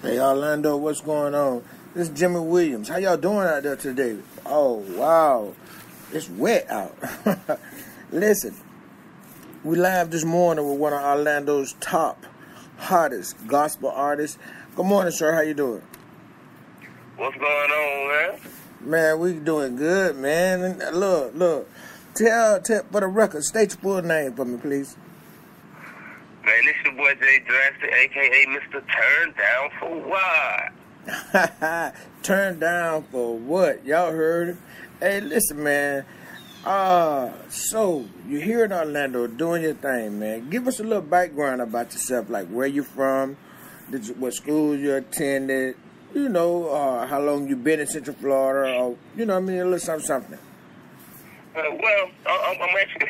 Hey Orlando, what's going on? This is Jimmy Williams. How y'all doing out there today? Oh wow, it's wet out. Listen, we live this morning with one of Orlando's top, hottest gospel artists. Good morning, sir. How you doing? What's going on, man? Man, we doing good, man. And look. Tell for the record, state your full name for me, please. Man, this your boy Jaye Draztic, a.k.a. Mr. Turn Down for What? Turn down for what? Y'all heard it? Hey, listen, man. So, you're here in Orlando doing your thing, man. Give us a little background about yourself, like where you from, what school you attended, how long you been in Central Florida, or, a little something. Well, I'm actually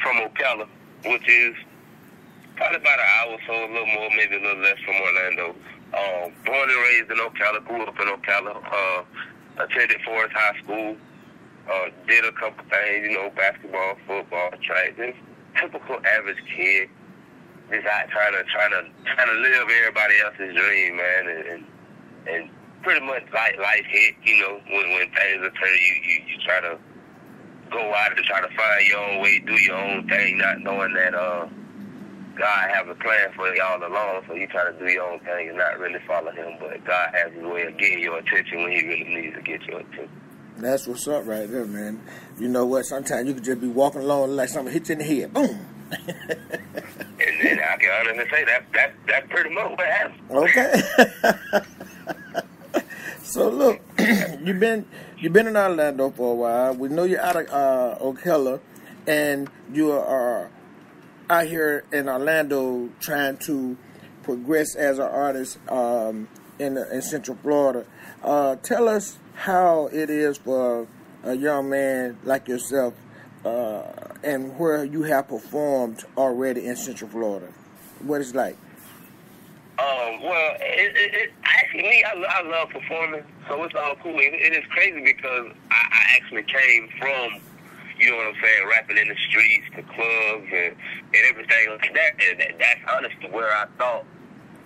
from Ocala, which is probably about an hour or so, a little more, maybe a little less from Orlando. Born and raised in Ocala, grew up in Ocala, attended Forest High School, did a couple things, basketball, football, track, just typical average kid, just out trying to live everybody else's dream, man, and pretty much life hit, when things occur, you try to go out and try to find your own way, do your own thing, not knowing that God has a plan for y'all along, so you try to do your own thing and not really follow him, but God has his way of getting your attention when he really needs to get your attention. That's what's up right there, man. You know what? Sometimes you could just be walking along like something hits you in the head. Boom! And then I can honestly say that's pretty much what happened. Okay. So look, you've been in Orlando for a while. We know you're out of Ocala, and you are out here in Orlando trying to progress as an artist in Central Florida. Tell us how it is for a young man like yourself, and where you have performed already in Central Florida. What it's like? Well, actually, me, I love performing, so it's all cool. It is crazy because I actually came from, you know what I'm saying, rapping in the streets, the clubs, and everything like that. And that's honestly where I thought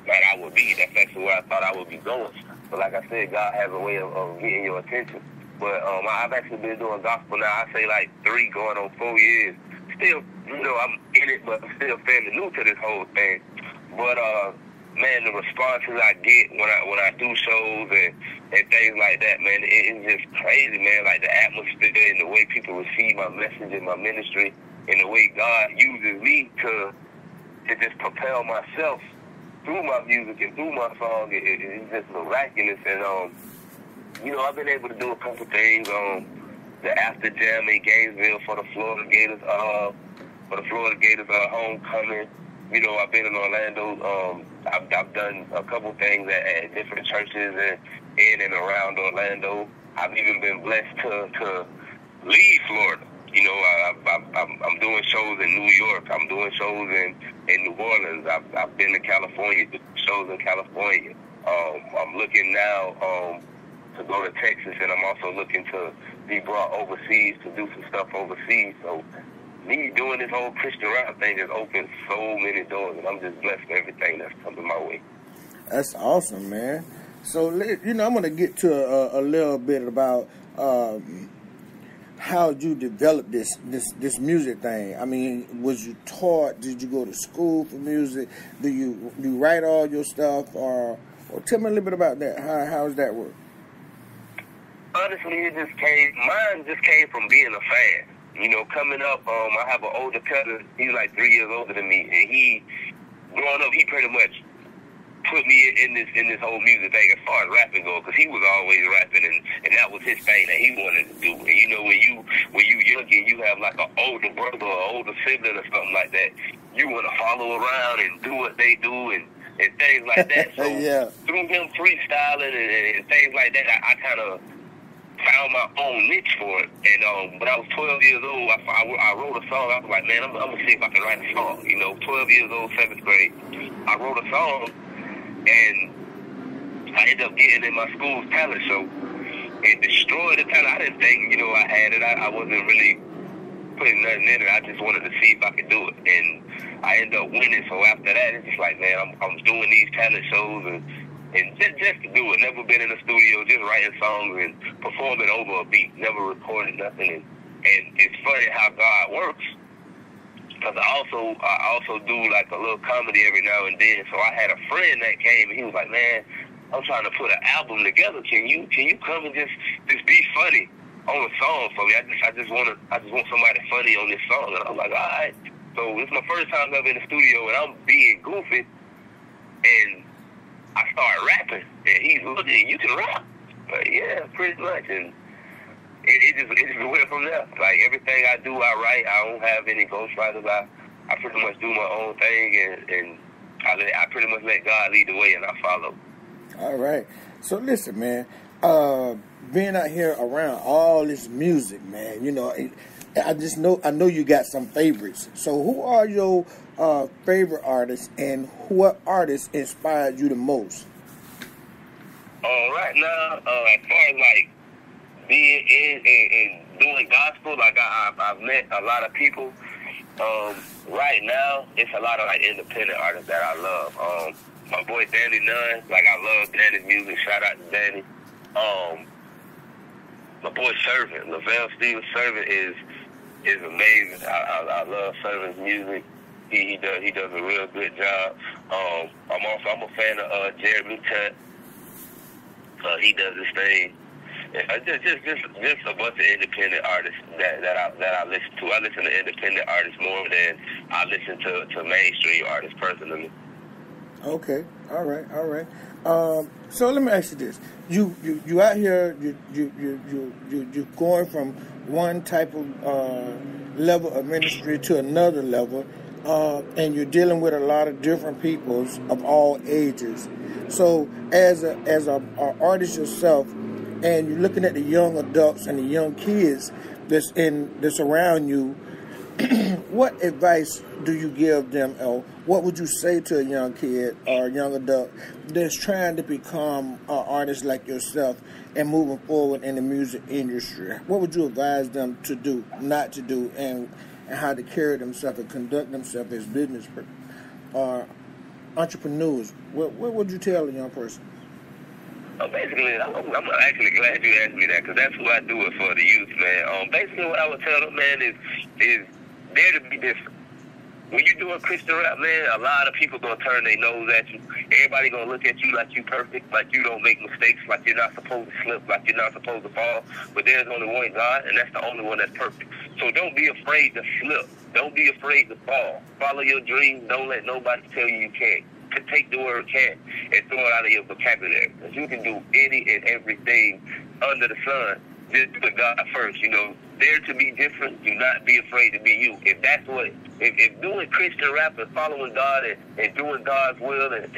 that I would be. That's actually where I thought I would be going. But like I said, God has a way of getting your attention. But I've actually been doing gospel now, I say like 3 going on 4 years. Still, I'm in it, but I'm still fairly new to this whole thing. But, man, the responses I get when I do shows and things like that, man, it's just crazy, man. Like the atmosphere and the way people receive my message and my ministry and the way God uses me to just propel myself through my music and through my song. It's just miraculous. And, I've been able to do a couple things on the After Jam in Gainesville for the Florida Gators, homecoming. I've been in Orlando. I've done a couple things at different churches in and around Orlando. I've even been blessed to leave Florida. I'm doing shows in New York. I'm doing shows in New Orleans. I've been to California, doing shows in California. I'm looking now to go to Texas, and I'm also looking to be brought overseas to do some stuff overseas. So me doing this whole Christian rap thing has opened so many doors, and I'm just blessed for everything that's coming my way. That's awesome, man. So, I'm going to get to a little bit about how you developed this music thing. I mean, was you taught? Did you go to school for music? Do you write all your stuff? Or tell me a little bit about that. How does that work? Honestly, mine just came from being a fan. Coming up, I have an older cousin. He's like 3 years older than me, and growing up, he pretty much put me in this whole music thing as far as rapping goes, because he was always rapping, and that was his thing that he wanted to do. And when you young and you have like an older brother or older sibling or something like that, you want to follow around and do what they do and things like that. So yeah. Through him freestyling and things like that, I kind of found my own niche for it. And when I was 12 years old, I wrote a song. I was like, man, I'm going to see if I can write a song. 12 years old, 7th grade. I wrote a song, and I ended up getting in my school's talent show and destroyed the talent. I didn't think, I had it. I wasn't really putting nothing in it. I just wanted to see if I could do it. And I end up winning. So after that, it's just like, man, I'm doing these talent shows and just to do it. Never been in the studio, just writing songs and performing over a beat. Never recorded nothing. And it's funny how God works. Because I also do like a little comedy every now and then. So I had a friend that came and he was like, man, I'm trying to put an album together. Can you come and just be funny on a song for me? I just want somebody funny on this song. And I was like, all right. So it's my first time ever in the studio and I'm being goofy and I start rapping and he's looking, you can rap? Like, yeah, pretty much. And it just went from there. Like everything I do, I write. I don't have any ghostwriters. I pretty much do my own thing, and I pretty much let God lead the way, and I follow. All right. So listen, man. Being out here around all this music, man. You know, I know you got some favorites. So who are your favorite artists, and what artists inspired you the most? Right now, as far as like being in and doing gospel, like I've met a lot of people. Right now, it's a lot of like independent artists that I love. My boy Danny Nunn, like I love Danny's music. Shout out to Danny. My boy Servant, Lavelle Stevens Servant is amazing. I love Servant's music. He does a real good job. I'm a fan of Jeremy Tutt. He does his thing. Just a bunch of independent artists that I listen to. I listen to independent artists more than I listen to mainstream artists personally. Okay, all right. So let me ask you this: you out here, you're going from one type of level of ministry to another level, and you're dealing with a lot of different peoples of all ages. So as a artist yourself, and you're looking at the young adults and the young kids that's around you, what advice do you give them, or what would you say to a young kid or a young adult that's trying to become an artist like yourself and moving forward in the music industry? What would you advise them to do, not to do, and how to carry themselves and conduct themselves as business or entrepreneurs? What would you tell a young person? Basically, I'm actually glad you asked me that, because that's what I do it for the youth, man. Basically, what I would tell them, man, is there to be different. When you do a Christian rap, man, a lot of people gonna turn their nose at you. Everybody gonna look at you like you perfect, like you don't make mistakes, like you're not supposed to slip, like you're not supposed to fall. But there's only one God, and that's the only one that's perfect. So don't be afraid to slip. Don't be afraid to fall. Follow your dreams. Don't let nobody tell you can't. To take the word can and throw it out of your vocabulary. Because you can do any and everything under the sun. Just put God first, you know. Dare to be different. Do not be afraid to be you. If that's what, if doing Christian rap and following God and doing God's will and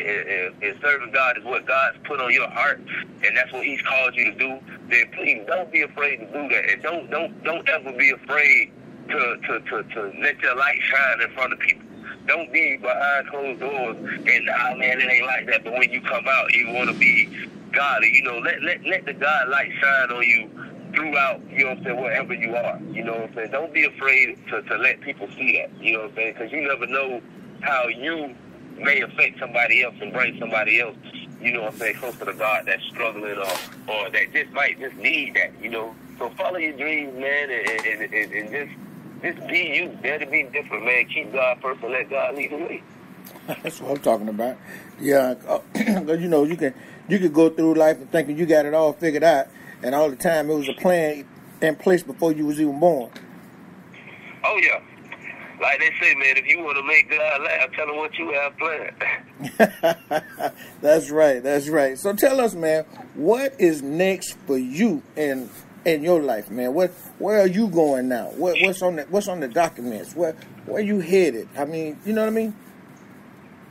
serving God is what God's put on your heart, and that's what He's called you to do, then please don't be afraid to do that. And don't ever be afraid to let your light shine in front of people. Don't be behind closed doors and, oh man, it ain't like that. But when you come out, you want to be godly. You know, let the God light shine on you throughout, you know what I'm saying, wherever you are. You know what I'm saying? Don't be afraid to let people see that. You know what I'm saying? Because you never know how you may affect somebody else and bring somebody else, you know what I'm saying, closer to God that's struggling or that just might just need that, you know. So follow your dreams, man, and just be you. Dare to be different, man. Keep God first and let God lead the way. That's what I'm talking about. Yeah, because you know you could go through life and thinking you got it all figured out, and all the time it was a plan in place before you was even born. Oh yeah, like they say, man. If you want to make God laugh, tell him what you have planned. That's right. So tell us, man, what is next for you in your life, man? Where are you going now? What's on the documents? Where you headed? I mean, you know what I mean?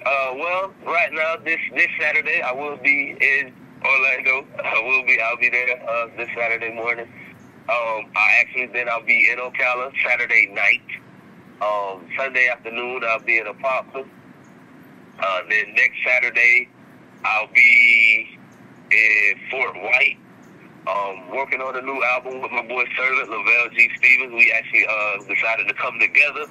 Well, right now, this Saturday, I will be in Orlando. I'll be there this Saturday morning. I'll be in Ocala Saturday night. Sunday afternoon, I'll be in Apopka. Then next Saturday, I'll be in Fort White. Working on a new album with my boy Servant, Lavelle G. Stevens. We actually decided to come together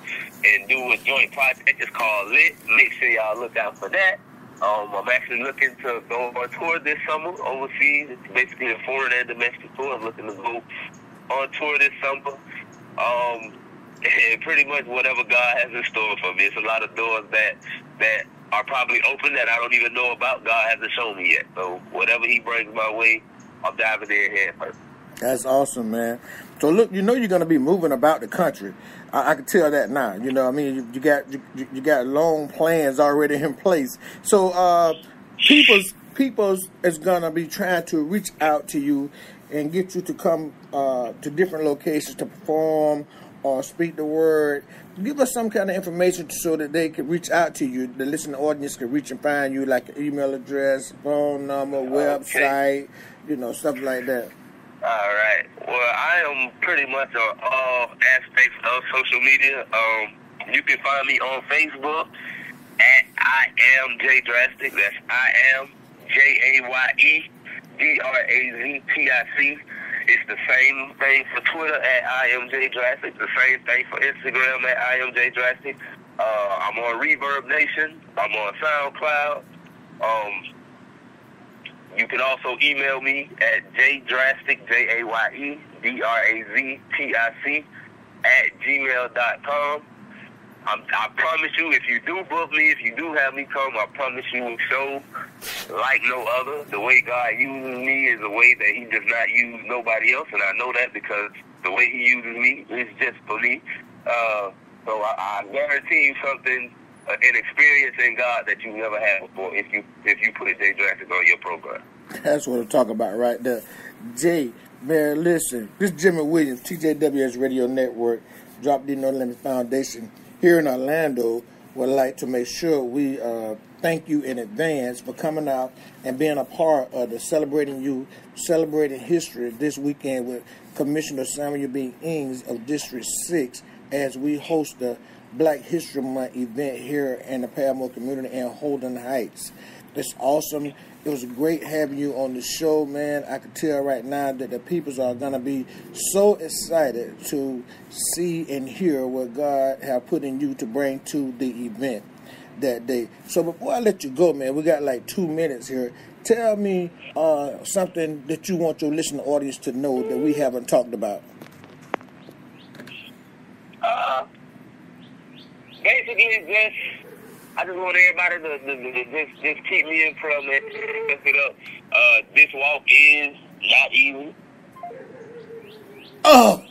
and do a joint project. It's called Lit. Make sure y'all look out for that. I'm actually looking to go on tour this summer overseas. It's basically a foreign and domestic tour. I'm looking to go on tour this summer. And pretty much whatever God has in store for me. It's a lot of doors that are probably open that I don't even know about. God hasn't shown me yet. So whatever He brings my way, I'm diving in head first. That's awesome, man. So look, you know you're going to be moving about the country. I can tell that now. You know, I mean, you got long plans already in place. So people's is going to be trying to reach out to you and get you to come to different locations to perform or speak the word. Give us some kind of information so that they can reach out to you. The listening audience can reach and find you, like an email address, phone number, website, you know, stuff like that. All right. Well, I am pretty much on all aspects of social media. You can find me on Facebook at I am Jaye Draztic. That's I am JayeDraztic. It's the same thing for Twitter at I am Jaye Draztic. The same thing for Instagram at I am Jaye Draztic. I'm on Reverb Nation. I'm on SoundCloud. You can also email me at JayeDraztic, JayeDraztic @gmail.com. I promise you, if you do book me, if you do have me come, I promise you will show like no other. The way God uses me is a way that He does not use nobody else, and I know that because the way He uses me is just for me. So I guarantee you something, an experience in God that you never had before if you put Jaye Draztic on your program. That's what I'm talking about right there. Jay, man, listen, this is Jimmy Williams, TJWS Radio Network, Drop D No Limit Foundation here in Orlando. Would like to make sure we thank you in advance for coming out and being a part of the Celebrating History this weekend with Commissioner Samuel B. Ings of District 6 as we host the Black History Month event here in the Paramore community in Holden Heights. It's awesome. It was great having you on the show, man. I can tell right now that the people are going to be so excited to see and hear what God have put in you to bring to the event that day. So before I let you go, man, we got like 2 minutes here. Tell me something that you want your listening audience to know that we haven't talked about. Basically, I just want everybody to just keep me in prayer, man. Lift it up. This walk is not easy. Oh!